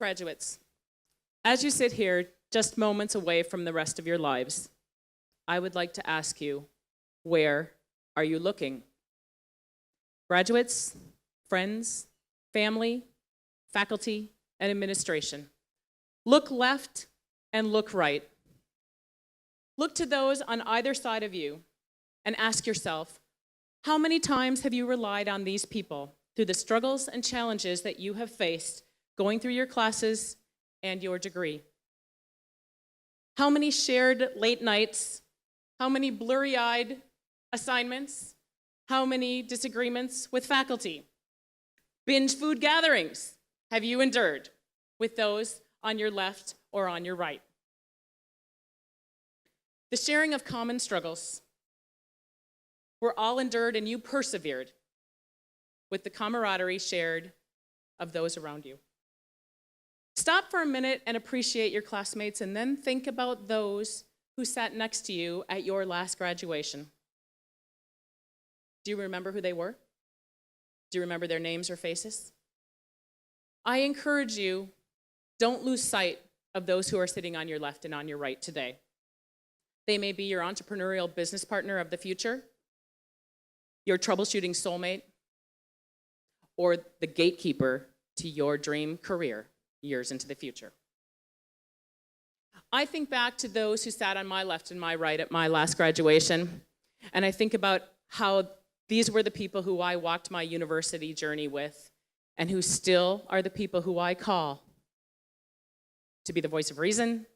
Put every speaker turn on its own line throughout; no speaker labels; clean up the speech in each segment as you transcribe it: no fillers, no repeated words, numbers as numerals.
Graduates, as you sit here just moments away from the rest of your lives, I would like to ask you, where are you looking? Graduates, friends, family, faculty, and administration, look left and look right. Look to those on either side of you and ask yourself, how many times have you relied on these people through the struggles and challenges that you have faced going through your classes and your degree? How many shared late nights? How many blurry-eyed assignments? How many disagreements with faculty? Binge food gatherings have you endured with those on your left or on your right? The sharing of common struggles were all endured, and you persevered with the camaraderie shared of those around you. Stop for a minute and appreciate your classmates, and then think about those who sat next to you at your last graduation. Do you remember who they were? Do you remember their names or faces? I encourage you, don't lose sight of those who are sitting on your left and on your right today. They may be your entrepreneurial business partner of the future, your troubleshooting soulmate, or the gatekeeper to your dream career years into the future. I think back to those who sat on my left and my right at my last graduation, and I think about how these were the people who I walked my university journey with, and who still are the people who I call to be the voice of reason,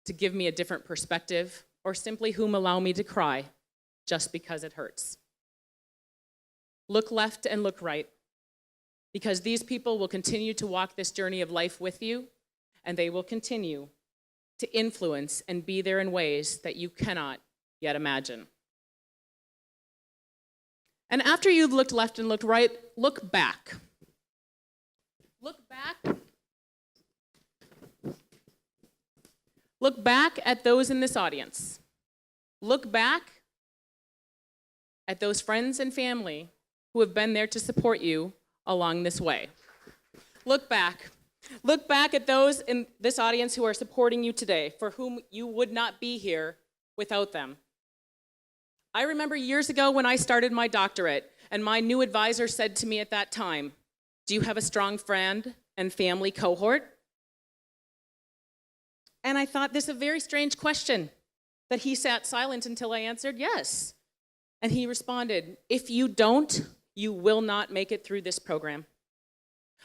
to give me a different perspective, or simply whom allow me to cry just because it hurts. Look left and look right, because these people will continue to walk this journey of life with you, and they will continue to influence and be there in ways that you cannot yet imagine. And after you've looked left and looked right, look back. Look back. Look back at those in this audience. Look back at those friends and family who have been there to support you along this way. Look back. Look back at those in this audience who are supporting you today, for whom you would not be here without them. I remember years ago when I started my doctorate, and my new advisor said to me at that time, "Do you have a strong friend and family cohort?" And I thought, this is a very strange question, that he sat silent until I answered yes. And he responded, "If you don't, you will not make it through this program."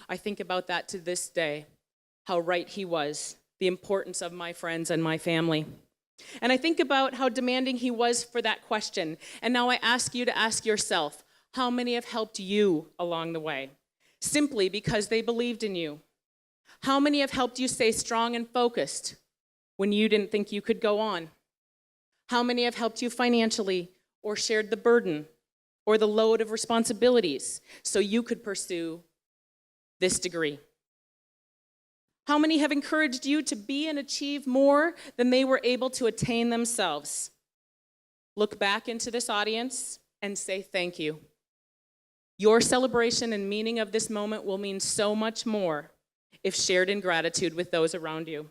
I think about that to this day, how right he was, the importance of my friends and my family. And I think about how demanding he was for that question. And now I ask you to ask yourself, how many have helped you along the way, simply because they believed in you? How many have helped you stay strong and focused when you didn't think you could go on? How many have helped you financially, or shared the burden or the load of responsibilities so you could pursue this degree? How many have encouraged you to be and achieve more than they were able to attain themselves? Look back into this audience and say thank you. Your celebration and meaning of this moment will mean so much more if shared in gratitude with those around you,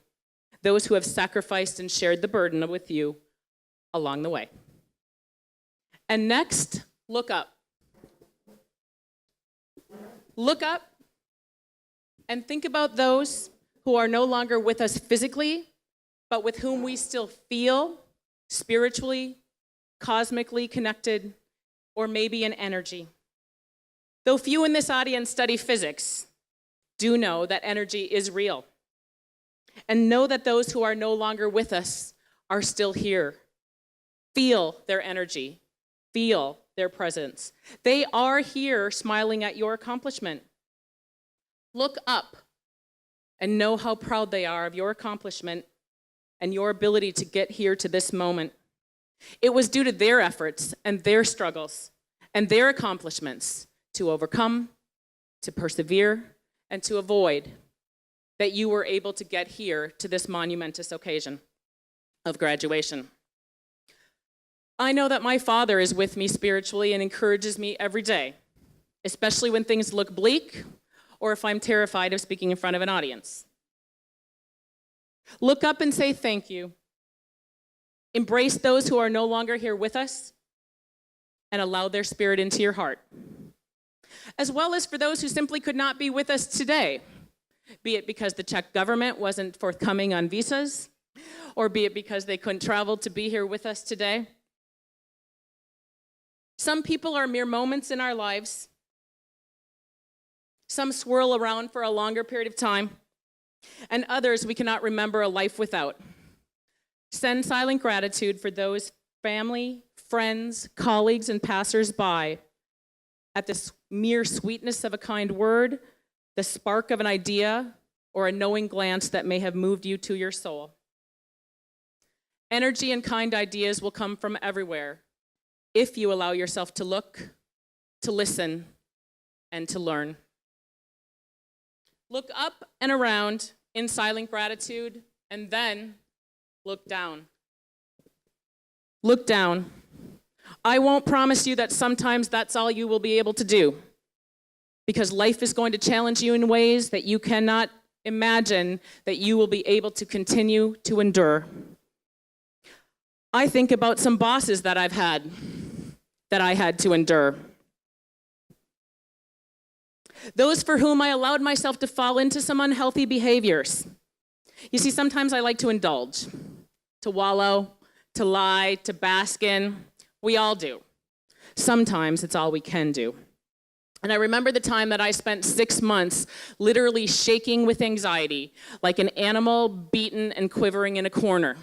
those who have sacrificed and shared the burden with you along the way. And next, look up. Look up and think about those who are no longer with us physically, but with whom we still feel spiritually, cosmically connected, or maybe in energy. Though few in this audience study physics, do know that energy is real. And know that those who are no longer with us are still here. Feel their energy. Feel their presence. They are here smiling at your accomplishment. Look up and know how proud they are of your accomplishment and your ability to get here to this moment. It was due to their efforts and their struggles and their accomplishments to overcome, to persevere, and to avoid that you were able to get here to this monumentous occasion of graduation. I know that my Father is with me spiritually and encourages me every day, especially when things look bleak or if I'm terrified of speaking in front of an audience. Look up and say thank you. Embrace those who are no longer here with us and allow their spirit into your heart. As well as for those who simply could not be with us today, be it because the Czech government wasn't forthcoming on visas, or be it because they couldn't travel to be here with us today. Some people are mere moments in our lives. Some swirl around for a longer period of time, and others we cannot remember a life without. Send silent gratitude for those family, friends, colleagues, and passers-by at the mere sweetness of a kind word, the spark of an idea, or a knowing glance that may have moved you to your soul. Energy and kind ideas will come from everywhere if you allow yourself to look, to listen, and to learn. Look up and around in silent gratitude, and then look down. Look down. I won't promise you that sometimes that's all you will be able to do, because life is going to challenge you in ways that you cannot imagine that you will be able to continue to endure. I think about some bosses that I've had, that I had to endure. Those for whom I allowed myself to fall into some unhealthy behaviors. You see, sometimes I like to indulge, to wallow, to lie, to bask in. We all do. Sometimes it's all we can do. And I remember the time that I spent 6 months literally shaking with anxiety, like an animal beaten and quivering in a corner,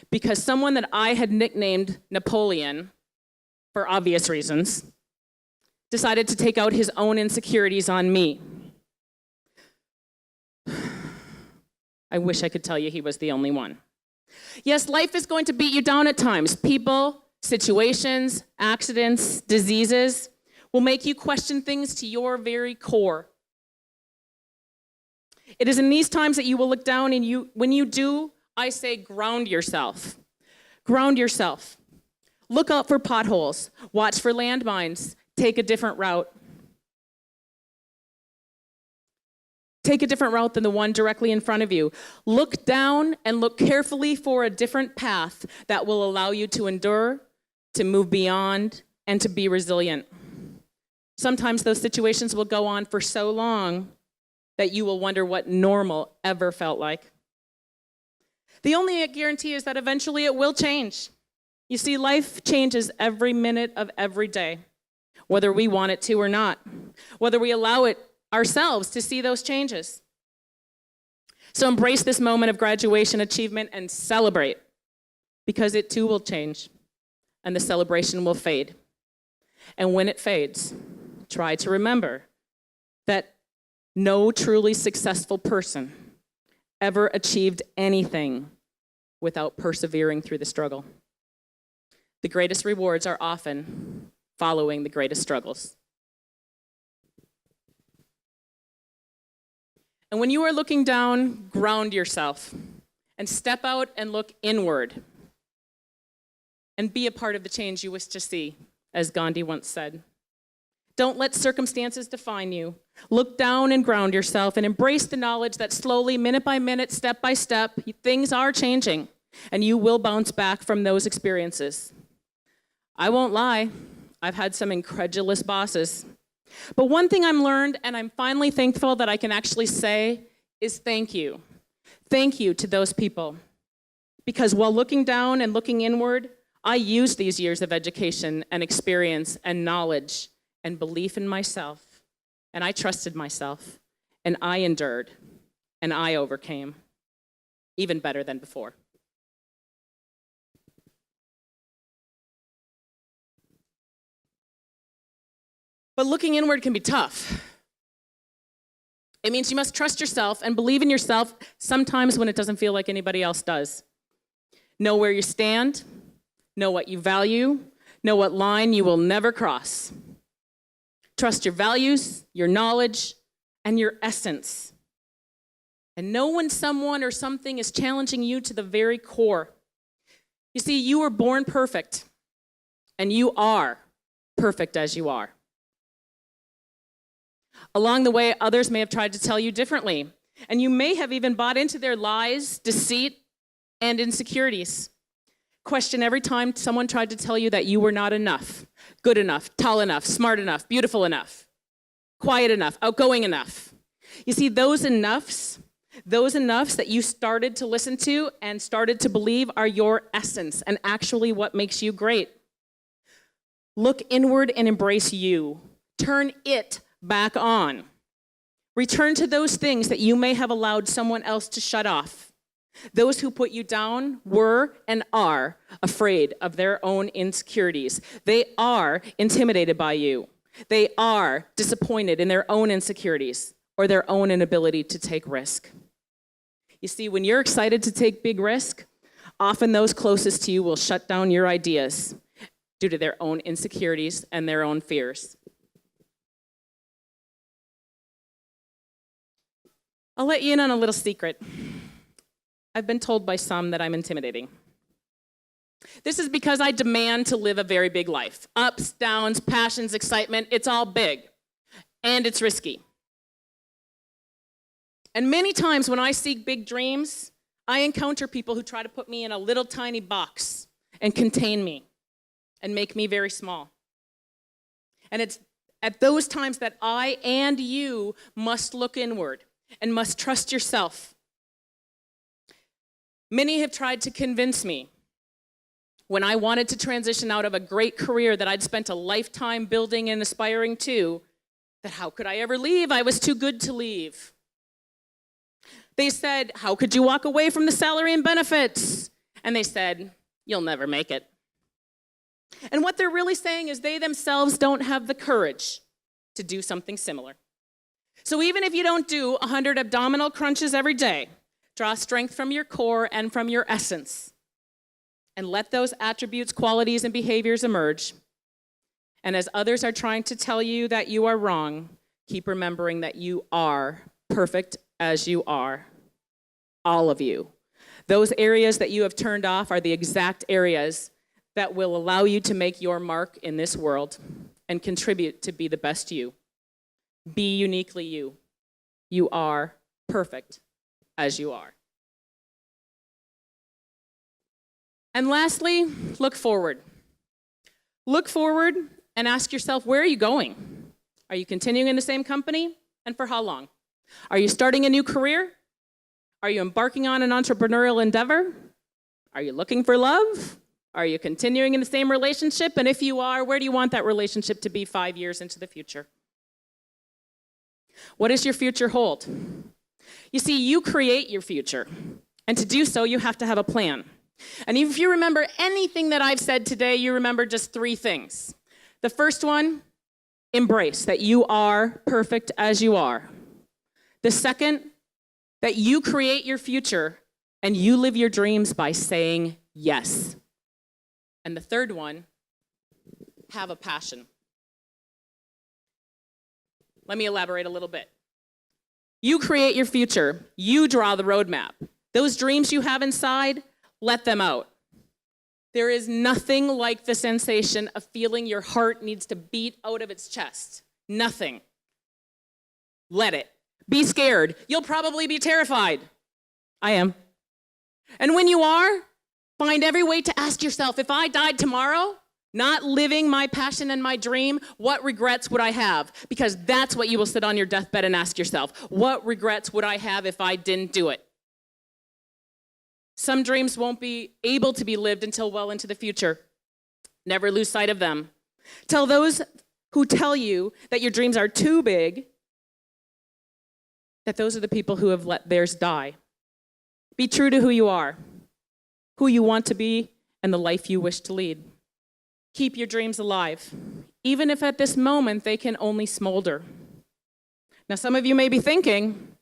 because someone that I had nicknamed Napoleon, for obvious reasons, decided to take out his own insecurities on me. I wish I could tell you he was the only one. Yes, life is going to beat you down at times. People, situations, accidents, diseases will make you question things to your very core. It is in these times that you will look down, and when you do, I say ground yourself. Ground yourself. Look out for potholes. Watch for landmines. Take a different route. Take a different route than the one directly in front of you. Look down and look carefully for a different path that will allow you to endure, to move beyond, and to be resilient. Sometimes those situations will go on for so long that you will wonder what normal ever felt like. The only guarantee is that eventually it will change. You see, life changes every minute of every day, whether we want it to or not, whether we allow it ourselves to see those changes. So embrace this moment of graduation achievement and celebrate, because it too will change, and the celebration will fade. And when it fades, try to remember that no truly successful person ever achieved anything without persevering through the struggle. The greatest rewards are often following the greatest struggles. And when you are looking down, ground yourself and step out and look inward and be a part of the change you wish to see, as Gandhi once said. Don't let circumstances define you. Look down and ground yourself and embrace the knowledge that slowly, minute by minute, step by step, things are changing, and you will bounce back from those experiences. I won't lie, I've had some incredulous bosses. But one thing I've learned, and I'm finally thankful that I can actually say, is thank you. Thank you to those people. Because while looking down and looking inward, I used these years of education and experience and knowledge and belief in myself, and I trusted myself, and I endured, and I overcame, even better than before. But looking inward can be tough. It means you must trust yourself and believe in yourself sometimes when it doesn't feel like anybody else does. Know where you stand, know what you value, know what line you will never cross. Trust your values, your knowledge, and your essence. And know when someone or something is challenging you to the very core. You see, you were born perfect, and you are perfect as you are. Along the way, others may have tried to tell you differently, and you may have even bought into their lies, deceit, and insecurities. Question every time someone tried to tell you that you were not enough, good enough, tall enough, smart enough, beautiful enough, quiet enough, outgoing enough. You see, those enoughs that you started to listen to and started to believe are your essence and actually what makes you great. Look inward and embrace you. Turn it back on. Return to those things that you may have allowed someone else to shut off. Those who put you down were and are afraid of their own insecurities. They are intimidated by you. They are disappointed in their own insecurities or their own inability to take risk. You see, when you're excited to take big risk, often those closest to you will shut down your ideas due to their own insecurities and their own fears. I'll let you in on a little secret. I've been told by some that I'm intimidating. This is because I demand to live a very big life. Ups, downs, passions, excitement, it's all big. And it's risky. And many times when I seek big dreams, I encounter people who try to put me in a little tiny box and contain me and make me very small. And it's at those times that I and you must look inward and must trust yourself. Many have tried to convince me when I wanted to transition out of a great career that I'd spent a lifetime building and aspiring to, that how could I ever leave? I was too good to leave. They said, how could you walk away from the salary and benefits? And they said, you'll never make it. And what they're really saying is they themselves don't have the courage to do something similar. So even if you don't do 100 abdominal crunches every day, draw strength from your core and from your essence, and let those attributes, qualities, and behaviors emerge. And as others are trying to tell you that you are wrong, keep remembering that you are perfect as you are, all of you. Those areas that you have turned off are the exact areas that will allow you to make your mark in this world and contribute to be the best you. Be uniquely you. You are perfect as you are. And lastly, look forward. Look forward and ask yourself, where are you going? Are you continuing in the same company? And for how long? Are you starting a new career? Are you embarking on an entrepreneurial endeavor? Are you looking for love? Are you continuing in the same relationship? And if you are, where do you want that relationship to be 5 years into the future? What does your future hold? You see, you create your future. And to do so, you have to have a plan. And if you remember anything that I've said today, you remember just 3 things. The first one, embrace that you are perfect as you are. The second, that you create your future and you live your dreams by saying yes. And the third one, have a passion. Let me elaborate a little bit. You create your future. You draw the roadmap. Those dreams you have inside, let them out. There is nothing like the sensation of feeling your heart needs to beat out of its chest. Nothing. Let it. Be scared. You'll probably be terrified. I am. And when you are, find every way to ask yourself, if I died tomorrow, not living my passion and my dream, what regrets would I have? Because that's what you will sit on your deathbed and ask yourself. What regrets would I have if I didn't do it? Some dreams won't be able to be lived until well into the future. Never lose sight of them. Tell those who tell you that your dreams are too big that those are the people who have let theirs die. Be true to who you are, who you want to be, and the life you wish to lead. Keep your dreams alive, even if at this moment they can only smolder. Now, some of you may be thinking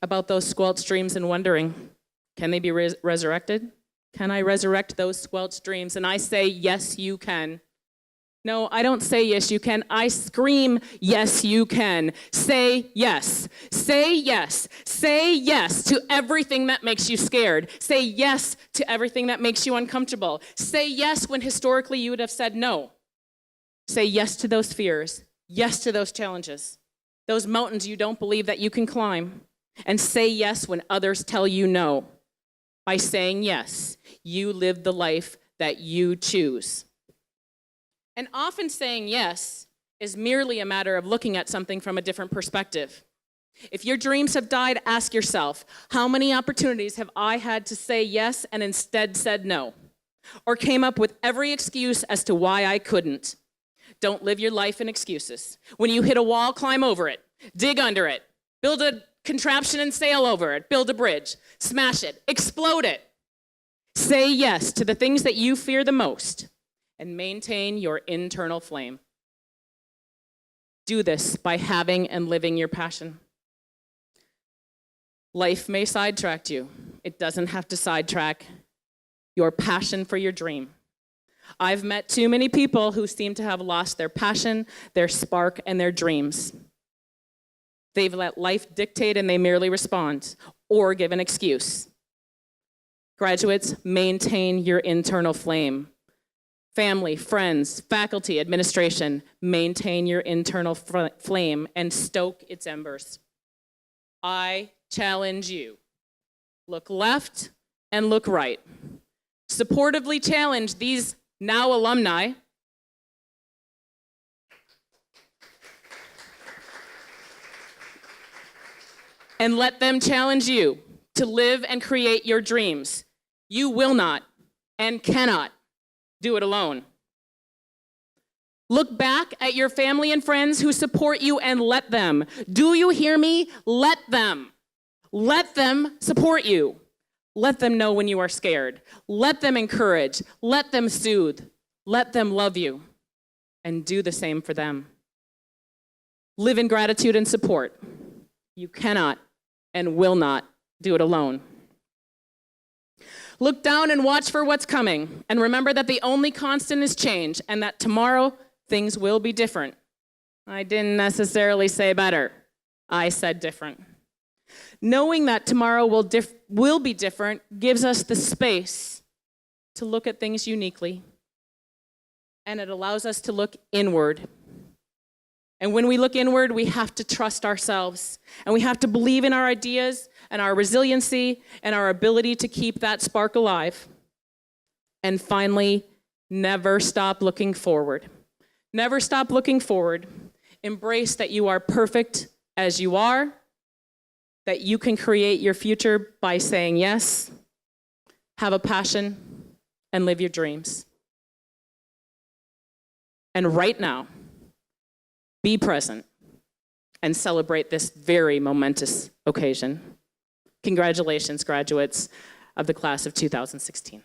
about those squelched dreams and wondering, can they be resurrected? Can I resurrect those squelched dreams? And I say, yes, you can. No, I don't say yes, you can. I scream, yes, you can. Say yes. Say yes. Say yes to everything that makes you scared. Say yes to everything that makes you uncomfortable. Say yes when historically you would have said no. Say yes to those fears. Yes to those challenges. those mountains you don't believe that you can climb, and say yes when others tell you no. By saying yes, you live the life that you choose. And often saying yes is merely a matter of looking at something from a different perspective. If your dreams have died, ask yourself, how many opportunities have I had to say yes and instead said no? Or came up with every excuse as to why I couldn't? Don't live your life in excuses. When you hit a wall, climb over it, dig under it, build a contraption and sail over it, build a bridge, smash it, explode it. Say yes to the things that you fear the most and maintain your internal flame. Do this by having and living your passion. Life may sidetrack you. It doesn't have to sidetrack your passion for your dream. I've met too many people who seem to have lost their passion, their spark, and their dreams. They've let life dictate and they merely respond or give an excuse. Graduates, maintain your internal flame. Family, friends, faculty, administration, maintain your internal flame and stoke its embers. I challenge you. Look left and look right. Supportively challenge these now alumni and let them challenge you to live and create your dreams. You will not and cannot do it alone. Look back at your family and friends who support you and let them. Do you hear me? Let them. Let them support you. Let them know when you are scared. Let them encourage. Let them soothe. Let them love you. And do the same for them. Live in gratitude and support. You cannot and will not do it alone. Look down and watch for what's coming. And remember that the only constant is change and that tomorrow things will be different. I didn't necessarily say better. I said different. Knowing that tomorrow will be different gives us the space to look at things uniquely. And it allows us to look inward. And when we look inward, we have to trust ourselves. And we have to believe in our ideas and our resiliency and our ability to keep that spark alive. And finally, never stop looking forward. Never stop looking forward. Embrace that you are perfect as you are, that you can create your future by saying yes, have a passion, and live your dreams. And right now, be present and celebrate this very momentous occasion. Congratulations, graduates of the class of 2016.